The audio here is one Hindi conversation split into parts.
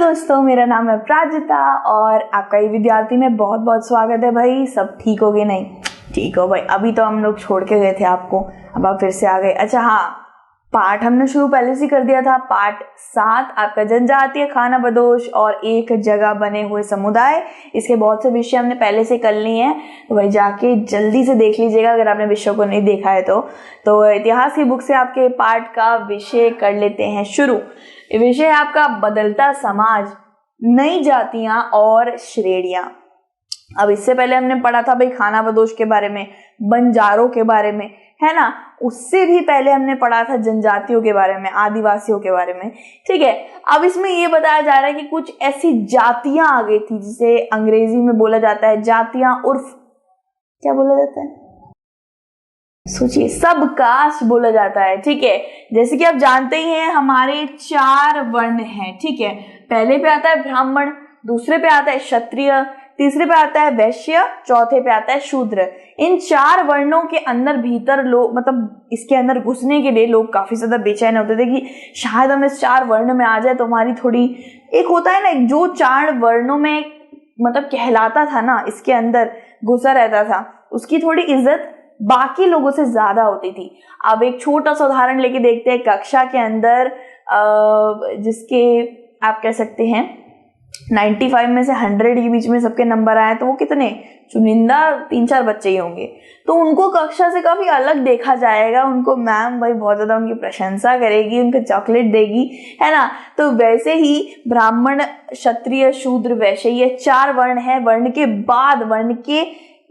दोस्तों, मेरा नाम है प्राजिता और आपका ये विद्यार्थी में बहुत बहुत स्वागत है। भाई सब ठीक हो गए? नहीं ठीक हो भाई। अभी तो हम लोग छोड़ के गए थे आपको, अब आप फिर से आ गए। अच्छा हाँ, पाठ हमने शुरू पहले से कर दिया था। पाठ 7 आपका जनजातीय खाना बदोश और एक जगह बने हुए समुदाय। इसके बहुत से विषय हमने पहले से कर लिए हैं, तो भाई जाके जल्दी से देख लीजिएगा अगर आपने विषयों को नहीं देखा है तो इतिहास की बुक से आपके पाठ का विषय कर लेते हैं शुरू। विषय है आपका बदलता समाज, नई जातियां और श्रेणियां। अब इससे पहले हमने पढ़ा था भाई खाना बदोश के बारे में, बंजारों के बारे में, है ना। उससे भी पहले हमने पढ़ा था जनजातियों के बारे में, आदिवासियों के बारे में। ठीक है, अब इसमें ये बताया जा रहा है कि कुछ ऐसी जातियां आ गई थी जिसे अंग्रेजी में बोला जाता है जातियां, उर्फ क्या बोला जाता है, सोचिए, सब कास्ट बोला जाता है। ठीक है, जैसे कि आप जानते ही हैं हमारे 4 वर्ण हैं। ठीक है, पहले पे आता है ब्राह्मण, दूसरे पे आता है क्षत्रिय, तीसरे पे आता है वैश्य, चौथे पे आता है शूद्र। इन 4 वर्णों के अंदर भीतर लोग, मतलब इसके अंदर घुसने के लिए लोग काफी ज्यादा बेचैन होते थे कि शायद हम इस 4 वर्ण में आ जाए तो हमारी थोड़ी, एक होता है ना जो 4 वर्णों में मतलब कहलाता था ना, इसके अंदर घुसा रहता था, उसकी थोड़ी इज्जत बाकी लोगों से ज्यादा होती थी। अब एक छोटा सा उदाहरण लेके देखते हैं। कक्षा के अंदर जिसके आप कह सकते हैं 95 में से 100 के बीच में सबके नंबर आए, तो वो कितने चुनिंदा 3-4 बच्चे ही होंगे, तो उनको कक्षा से काफी अलग देखा जाएगा। उनको मैम भाई बहुत ज्यादा उनकी प्रशंसा करेगी, उनको चॉकलेट देगी, है ना। तो वैसे ही ब्राह्मण, क्षत्रिय, शूद्र, वैश्य, ये 4 वर्ण है। वर्ण के बाद,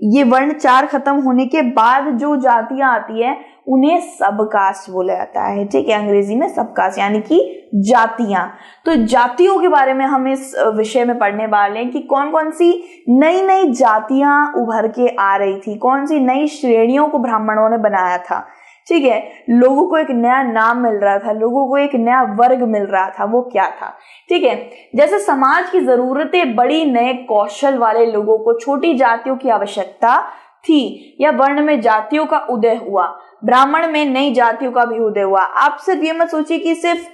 ये वर्ण 4 खत्म होने के बाद जो जातियां आती है उन्हें सब कास्ट बोला जाता है। ठीक है, अंग्रेजी में सब कास्ट यानी कि जातियां। तो जातियों के बारे में हम इस विषय में पढ़ने वाले हैं कि कौन कौन सी नई नई जातियां उभर के आ रही थी, कौन सी नई श्रेणियों को ब्राह्मणों ने बनाया था। ठीक है, लोगों को एक नया नाम मिल रहा था, लोगों को एक नया वर्ग मिल रहा था, वो क्या था। ठीक है, जैसे समाज की जरूरतें बड़ी, नए कौशल वाले लोगों को छोटी जातियों की आवश्यकता थी, या वर्ण में जातियों का उदय हुआ, ब्राह्मण में नई जातियों का भी उदय हुआ। आप सिर्फ ये मत सोचिए कि सिर्फ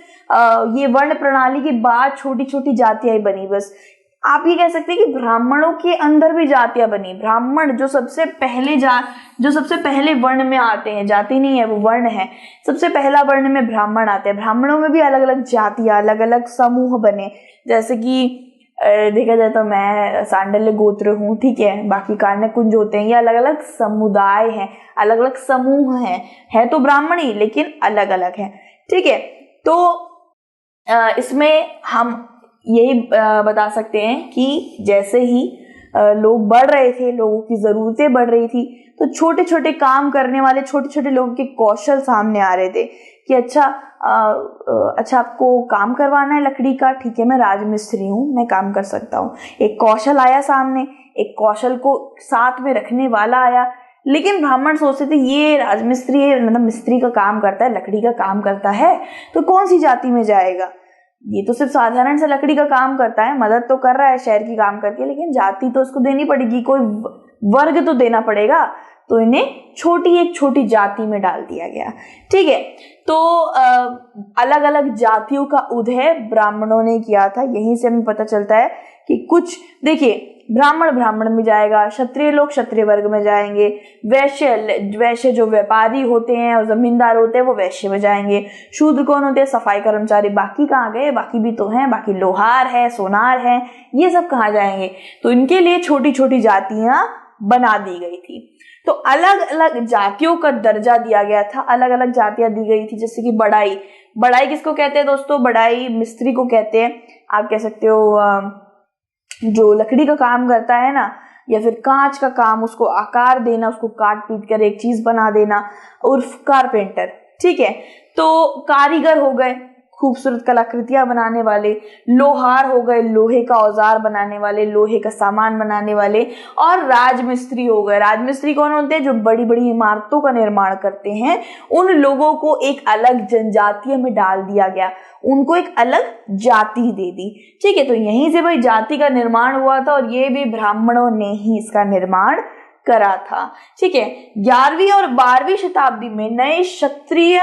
ये वर्ण प्रणाली के बाद छोटी छोटी जातियां बनी, बस आप ये कह सकते हैं कि ब्राह्मणों के अंदर भी जातियां बनी। ब्राह्मण जो सबसे पहले वर्ण में आते हैं, जाति नहीं है वो वर्ण है, सबसे पहला वर्ण में ब्राह्मण आते हैं। ब्राह्मणों में भी अलग अलग जातियां, अलग अलग समूह बने। जैसे कि देखा जाए तो मैं सांडल्य गोत्र हूँ, ठीक है, बाकी कार्य कुंज होते हैं, ये अलग अलग समुदाय हैं, अलग अलग समूह हैं, है तो ब्राह्मण ही लेकिन अलग अलग है। ठीक है, तो इसमें हम यही बता सकते हैं कि जैसे ही लोग बढ़ रहे थे, लोगों की जरूरतें बढ़ रही थी, तो छोटे छोटे काम करने वाले छोटे छोटे लोगों के कौशल सामने आ रहे थे कि अच्छा आपको काम करवाना है लकड़ी का, ठीक है, मैं राजमिस्त्री हूँ, मैं काम कर सकता हूँ। एक कौशल आया सामने, एक कौशल को साथ में रखने वाला आया। लेकिन ब्राह्मण सोचते थे ये राजमिस्त्री मतलब मिस्त्री का काम करता है, लकड़ी का काम करता है, तो कौन सी जाति में जाएगा, ये तो सिर्फ साधारण से लकड़ी का काम करता है, मदद तो कर रहा है शहर की काम करके, लेकिन जाति तो उसको देनी पड़ेगी, कोई वर्ग तो देना पड़ेगा। तो इन्हें एक छोटी जाति में डाल दिया गया। ठीक है, तो अलग अलग जातियों का उदय ब्राह्मणों ने किया था। यहीं से हमें पता चलता है कि कुछ, देखिए, ब्राह्मण में जाएगा, क्षत्रिय लोग क्षत्रिय वर्ग में जाएंगे, वैश्य जो व्यापारी होते हैं और जमींदार होते हैं वो वैश्य में जाएंगे, शूद्र कौन होते हैं, सफाई कर्मचारी। बाकी कहाँ गए, बाकी भी तो हैं, बाकी लोहार है, सोनार है, ये सब कहाँ जाएंगे। तो इनके लिए छोटी छोटी जातियां बना दी गई थी। तो अलग अलग जातियों का दर्जा दिया गया था, अलग अलग जातियां दी गई थी। जैसे कि बढ़ाई किसको कहते हैं दोस्तों, बढ़ाई मिस्त्री को कहते हैं। आप कह सकते हो जो लकड़ी का काम करता है ना, या फिर कांच का काम, उसको आकार देना, उसको काट पीट कर एक चीज बना देना, उर्फ कारपेंटर। ठीक है, तो कारीगर हो गए खूबसूरत कलाकृतियां बनाने वाले, लोहार हो गए लोहे का औजार बनाने वाले, लोहे का सामान बनाने वाले, और राजमिस्त्री हो गए। राजमिस्त्री कौन होते हैं, जो बड़ी बड़ी इमारतों का निर्माण करते हैं। उन लोगों को एक अलग जनजातीय में डाल दिया गया, उनको एक अलग जाति दे दी। ठीक है, तो यहीं से भाई जाति का निर्माण हुआ था, और ये भी ब्राह्मणों ने ही इसका निर्माण करा था। ठीक है, 11वीं और 12वीं शताब्दी में नए क्षत्रिय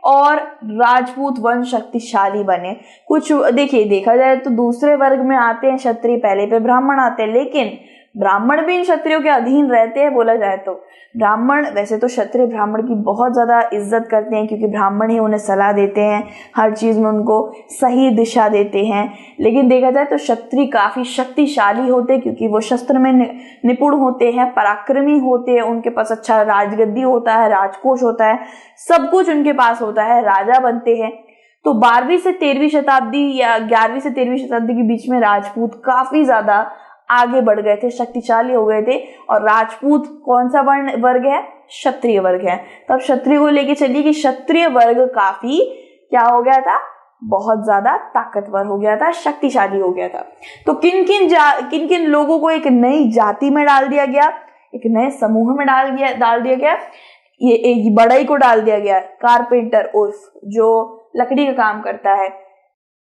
और राजपूत वंश शक्तिशाली बने। कुछ देखिए, देखा जाए तो दूसरे वर्ग में आते हैं क्षत्रिय, पहले पे ब्राह्मण आते हैं, लेकिन ब्राह्मण भी इन क्षत्रियों के अधीन रहते हैं। बोला जाए तो ब्राह्मण, वैसे तो क्षत्रिय ब्राह्मण की बहुत ज्यादा इज्जत करते हैं, क्योंकि ब्राह्मण ही उन्हें सलाह देते हैं, हर चीज में उनको सही दिशा देते हैं। लेकिन देखा जाए तो क्षत्रिय काफी शक्तिशाली होते हैं, क्योंकि वो शस्त्र में निपुण होते हैं, पराक्रमी होते हैं, उनके पास अच्छा राजगद्दी होता है, राजकोष होता है, सब कुछ उनके पास होता है, राजा बनते हैं। तो 12वीं से 13वीं शताब्दी या 11वीं से 13वीं शताब्दी के बीच में राजपूत काफी ज्यादा आगे बढ़ गए थे, शक्तिशाली हो गए थे। और राजपूत कौन सा वर्ग है? क्षत्रिय वर्ग है। तो अब क्षत्रिय को लेके चलिए कि क्षत्रिय वर्ग काफी क्या हो गया था? बहुत ज्यादा ताकतवर हो गया था, शक्तिशाली हो गया था। तो किन किन लोगों को एक नई जाति में डाल दिया गया, एक नए समूह में डाल दिया गया। ये एक बढ़ई को डाल दिया गया, कारपेंटर उर्फ जो लकड़ी का काम करता है,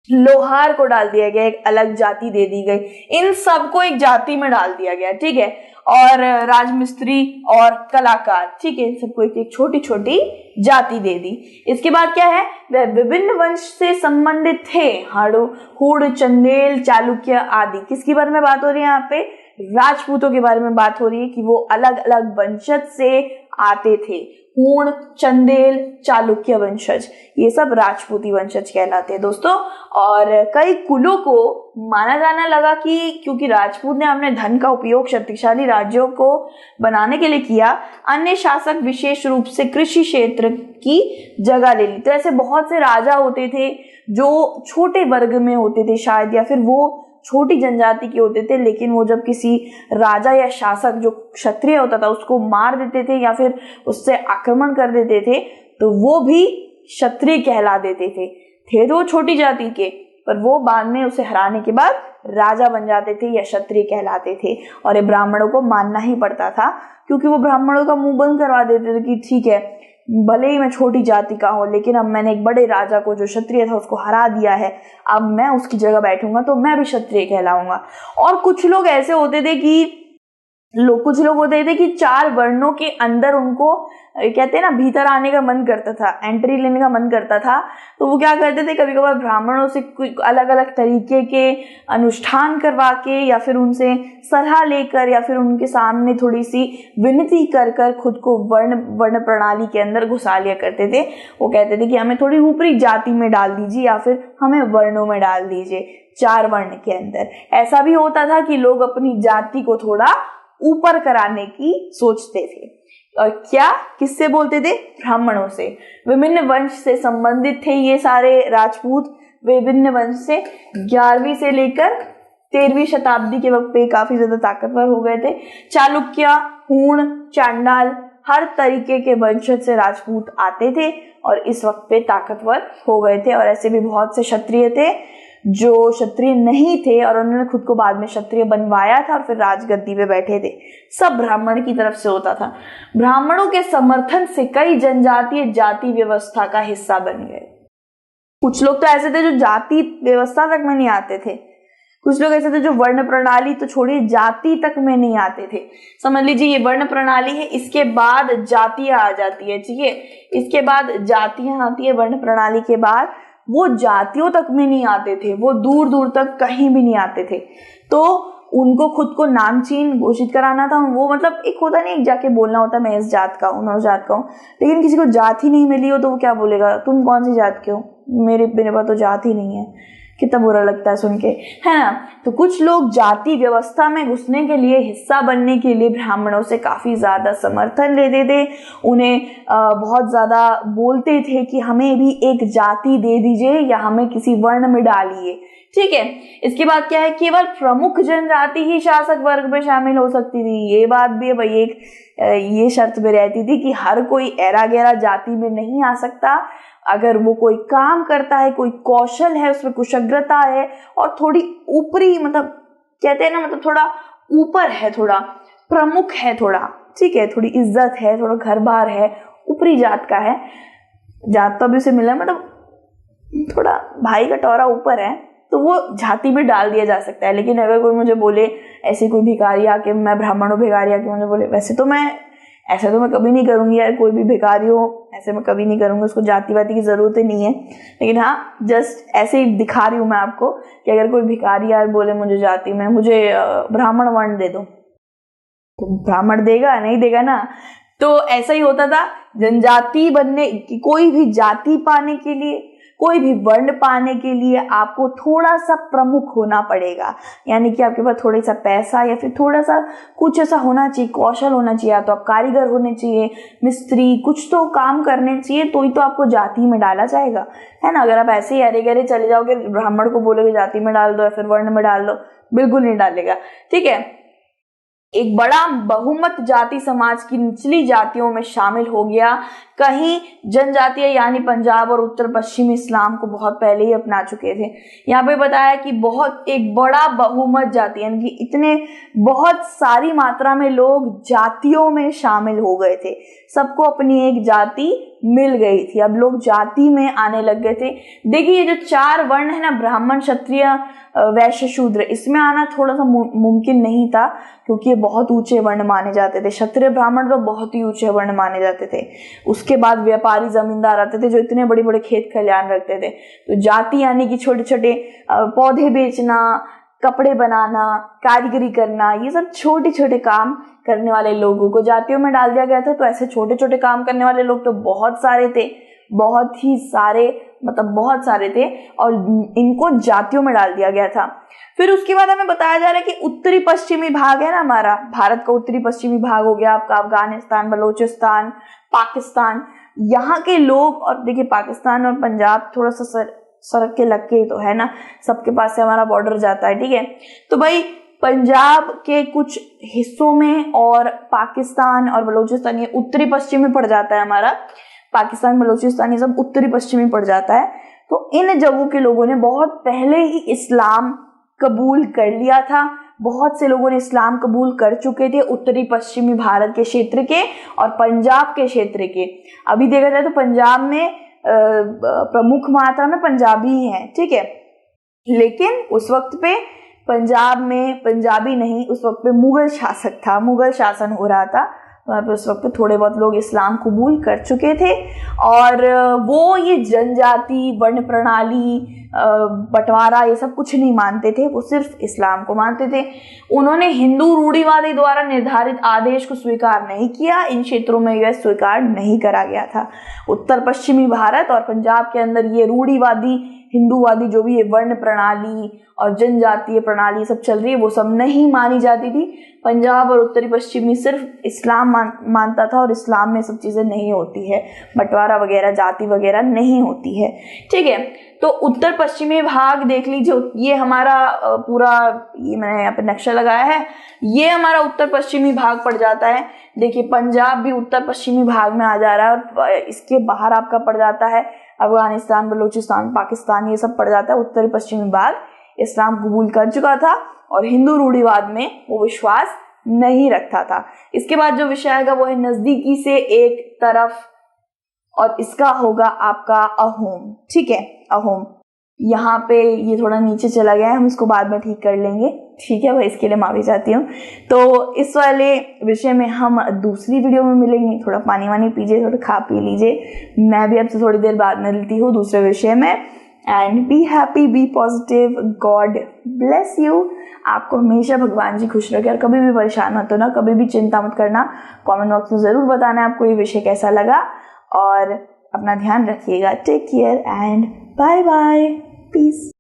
लोहार को डाल दिया गया, एक अलग जाति दे दी गई, इन सबको एक जाति में डाल दिया गया, ठीक है। और राजमिस्त्री और कलाकार, ठीक है, इन सबको एक छोटी छोटी जाति दे दी। इसके बाद क्या है? वह विभिन्न वंश से संबंधित थे, हुड़, चंदेल, चालुक्य आदि। किसके बारे में बात हो रही है यहाँ पे? राजपूतों के बारे में बात हो रही है कि वो अलग अलग वंशज से आते थे। हुण, चंदेल, चालुक्य वंशज, ये सब राजपूती वंशज कहलाते हैं दोस्तों। और कई कुलों को माना जाने लगा कि क्योंकि राजपूत ने अपने धन का उपयोग शक्तिशाली राज्यों को बनाने के लिए किया, अन्य शासक विशेष रूप से कृषि क्षेत्र की जगह ले ली। तो ऐसे बहुत से राजा होते थे जो छोटे वर्ग में होते थे शायद, या फिर वो छोटी जनजाति के होते थे, लेकिन वो जब किसी राजा या शासक जो क्षत्रिय होता था उसको मार देते थे या फिर उससे आक्रमण कर देते थे, तो वो भी क्षत्रिय कहला देते थे तो वो छोटी जाति के, पर वो बाद में उसे हराने के बाद राजा बन जाते थे या क्षत्रिय कहलाते थे। और ये ब्राह्मणों को मानना ही पड़ता था, क्योंकि वो ब्राह्मणों का मुंह बंद करवा देते थे कि ठीक है, भले ही मैं छोटी जाति का हूं, लेकिन अब मैंने एक बड़े राजा को जो क्षत्रिय था उसको हरा दिया है, अब मैं उसकी जगह बैठूंगा तो मैं भी क्षत्रिय कहलाऊंगा। और कुछ लोग ऐसे होते थे कि कुछ लोग होते थे कि 4 वर्णों के अंदर उनको कहते हैं ना भीतर आने का मन करता था, एंट्री लेने का मन करता था, तो वो क्या करते थे, कभी कभार ब्राह्मणों से अलग अलग तरीके के अनुष्ठान करवा के या फिर उनसे सलाह लेकर या फिर उनके सामने थोड़ी सी विनती कर कर खुद को वर्ण प्रणाली के अंदर घुसा लिया करते थे। वो कहते थे कि हमें थोड़ी ऊपरी जाति में डाल दीजिए या फिर हमें वर्णों में डाल दीजिए, 4 वर्ण के अंदर। ऐसा भी होता था कि लोग अपनी जाति को थोड़ा ऊपर कराने की सोचते थे। और क्या, किससे बोलते थे? ब्राह्मणों से। विभिन्न वंश से संबंधित थे ये सारे राजपूत, विभिन्न वंश से। 11वीं से लेकर 13वीं शताब्दी के वक्त पे काफी ज्यादा ताकतवर हो गए थे। चालुक्य, हुण, चांडाल, हर तरीके के वंशज से राजपूत आते थे और इस वक्त पे ताकतवर हो गए थे। और ऐसे भी बहुत से क्षत्रिय थे जो क्षत्रिय नहीं थे और उन्होंने खुद को बाद में क्षत्रिय बनवाया था और फिर राजगद्दी पे बैठे थे। सब ब्राह्मण की तरफ से होता था। ब्राह्मणों के समर्थन से कई जनजातीय जाति व्यवस्था का हिस्सा बन गए। कुछ लोग तो ऐसे थे जो जाति व्यवस्था तक में नहीं आते थे, कुछ लोग ऐसे थे जो वर्ण प्रणाली तो छोड़िए जाति तक में नहीं आते थे। समझ लीजिए ये वर्ण प्रणाली है, इसके बाद जातियां आ जाती है, ठीक है, इसके बाद जातियां आती है वर्ण प्रणाली के बाद। वो जातियों तक में नहीं आते थे, वो दूर दूर तक कहीं भी नहीं आते थे। तो उनको खुद को नामचीन घोषित कराना था। वो मतलब एक होता नहीं, एक जाके बोलना होता मैं इस जात का हूँ, मैं उस जात का हूँ। लेकिन किसी को जात ही नहीं मिली हो तो वो क्या बोलेगा, तुम कौन सी जात के हो, मेरे पास तो जात ही नहीं है। कितना बुरा लगता है सुन के, है ना। तो कुछ लोग जाति व्यवस्था में घुसने के लिए, हिस्सा बनने के लिए ब्राह्मणों से काफी ज्यादा समर्थन लेते थे। उन्हें बहुत ज्यादा बोलते थे कि हमें भी एक जाति दे दीजिए या हमें किसी वर्ण में डालिए, ठीक है। इसके बाद क्या है, केवल प्रमुख जनजाति ही शासक वर्ग में शामिल हो सकती थी। ये बात भी है भाई, एक ये शर्त भी रहती थी कि हर कोई ऐरा गैरा जाति में नहीं आ सकता। अगर वो कोई काम करता है, कोई कौशल है, उसमें कुशग्रता है और थोड़ी ऊपरी, मतलब कहते हैं ना, मतलब थोड़ा ऊपर है, थोड़ा प्रमुख है, थोड़ा ठीक है, थोड़ी इज्जत है, थोड़ा घर बार है, ऊपरी जात का है, जात तो अभी उसे मिला, मतलब थोड़ा भाई का टोरा ऊपर है, तो वो जाति में डाल दिया जा सकता है। लेकिन अगर कोई मुझे बोले, ऐसी कोई भिखारी आके, मैं ब्राह्मण हूँ, भिखारी आके मुझे बोले वैसे तो मैं ऐसे तो मैं कभी नहीं करूँगी यार, कोई भी भिखारी हो ऐसे मैं कभी नहीं करूँगी, उसको जाति वाति की ज़रूरत ही नहीं है। लेकिन हाँ, जस्ट ऐसे ही दिखा रही हूँ मैं आपको कि अगर कोई भिखारी यार बोले मुझे जाति में मुझे ब्राह्मण वर्ण दे दो, तो ब्राह्मण देगा नहीं देगा ना। तो ऐसा ही होता था। जनजाति बनने की, कोई भी जाति पाने के लिए, कोई भी वर्ण पाने के लिए आपको थोड़ा सा प्रमुख होना पड़ेगा, यानी कि आपके पास थोड़ा सा पैसा या फिर थोड़ा सा कुछ ऐसा होना चाहिए, कौशल होना चाहिए। तो आप कारीगर होने चाहिए, मिस्त्री, कुछ तो काम करने चाहिए, तो ही तो आपको जाति में डाला जाएगा, है ना। अगर आप ऐसे ही अरे गरे चले जाओगे, ब्राह्मण को बोलोगे जाति में डाल दो या फिर वर्ण में डाल दो, बिल्कुल नहीं डालेगा, ठीक है। एक बड़ा बहुमत जाति समाज की निचली जातियों में शामिल हो गया। कहीं जनजातीय यानी पंजाब और उत्तर पश्चिम इस्लाम को बहुत पहले ही अपना चुके थे। यहाँ पे बताया कि बहुत एक बड़ा बहुमत जाति, यानी कि इतने बहुत सारी मात्रा में लोग जातियों में शामिल हो गए थे, सबको अपनी एक जाति मिल गई थी, अब लोग जाति में आने लग गए थे। देखिए ये जो 4 वर्ण है ना, ब्राह्मण, क्षत्रिय, वैश्य, शूद्र, इसमें आना थोड़ा सा मुमकिन नहीं था, क्योंकि ये बहुत ऊंचे वर्ण माने जाते थे। क्षत्रिय ब्राह्मण तो बहुत ही ऊंचे वर्ण माने जाते थे। उसके बाद व्यापारी जमींदार आते थे जो इतने बड़े बड़े खेत खलिहान रखते थे। तो जाति यानी कि छोटे छोटे पौधे बेचना, कपड़े बनाना, कारीगरी करना, ये सब छोटे छोटे काम करने वाले लोगों को जातियों में डाल दिया गया था। तो ऐसे छोटे छोटे काम करने वाले लोग तो बहुत सारे थे, बहुत ही सारे, मतलब बहुत सारे थे, और इनको जातियों में डाल दिया गया था। फिर उसके बाद हमें बताया जा रहा है कि उत्तरी पश्चिमी भाग है ना हमारा, भारत का उत्तरी पश्चिमी भाग हो गया आपका अफगानिस्तान, बलोचिस्तान, पाकिस्तान, यहाँ के लोग, और देखिए पाकिस्तान और पंजाब थोड़ा सा सड़क के लग के तो है ना, सबके पास से हमारा बॉर्डर जाता है, ठीक है। तो भाई पंजाब के कुछ हिस्सों में और पाकिस्तान और बलोचिस्तान, ये उत्तरी पश्चिम में पड़ जाता है हमारा, पाकिस्तान, बलोचिस्तान, ये सब उत्तरी पश्चिमी पड़ जाता है। तो इन जगहों के लोगों ने बहुत पहले ही इस्लाम कबूल कर लिया था। बहुत से लोगों ने इस्लाम कबूल कर चुके थे उत्तरी पश्चिमी भारत के क्षेत्र के और पंजाब के क्षेत्र के। अभी देखा जाए तो पंजाब में प्रमुख मात्रा में पंजाबी हैं, ठीक है, लेकिन उस वक्त पे पंजाब में पंजाबी नहीं, उस वक्त पे मुगल शासक था, मुगल शासन हो रहा था। वहाँ पे उस वक्त थोड़े बहुत लोग इस्लाम कबूल कर चुके थे, और वो ये जनजाति, वर्ण प्रणाली, बंटवारा, ये सब कुछ नहीं मानते थे, वो सिर्फ इस्लाम को मानते थे। उन्होंने हिंदू रूढ़िवादी द्वारा निर्धारित आदेश को स्वीकार नहीं किया। इन क्षेत्रों में यह स्वीकार नहीं करा गया था। उत्तर पश्चिमी भारत और पंजाब के अंदर ये रूढ़िवादी, हिंदूवादी जो भी ये वर्ण प्रणाली और जनजातीय प्रणाली सब चल रही है, वो सब नहीं मानी जाती थी। पंजाब और उत्तरी पश्चिमी सिर्फ इस्लाम मानता था, और इस्लाम में सब चीजें नहीं होती है, बंटवारा वगैरह, जाति वगैरह नहीं होती है, ठीक है। तो उत्तर पश्चिमी भाग देख लीजिए, ये हमारा पूरा, ये मैंने यहाँ पे नक्शा लगाया है, ये हमारा उत्तर पश्चिमी भाग पड़ जाता है। देखिए पंजाब भी उत्तर पश्चिमी भाग में आ जा रहा है, और इसके बाहर आपका पड़ जाता है अफगानिस्तान, बलूचिस्तान, पाकिस्तान, ये सब पड़ जाता है। उत्तरी पश्चिमी भाग इस्लाम कबूल कर चुका था और हिंदू रूढ़िवाद में वो विश्वास नहीं रखता था। इसके बाद जो विषय आएगा वो है नजदीकी से एक तरफ, और इसका होगा आपका अहोम, ठीक है, अहोम। यहाँ पे ये थोड़ा नीचे चला गया है, हम इसको बाद में ठीक कर लेंगे, ठीक है भाई, इसके लिए माफी चाहती हूँ। तो इस वाले विषय में हम दूसरी वीडियो में मिलेंगे। थोड़ा पानी वानी पीजिए, थोड़ा खा पी लीजिए। मैं भी आपसे थोड़ी देर बाद मिलती हूँ दूसरे विषय में। And be happy, be positive, God bless you. आपको हमेशा भगवान जी खुश रखे, और कभी भी परेशान मत होना, कभी भी चिंता मत करना। कमेंट बॉक्स में जरूर बताना आपको ये विषय कैसा लगा, और अपना ध्यान रखिएगा। Take care and bye bye, piece.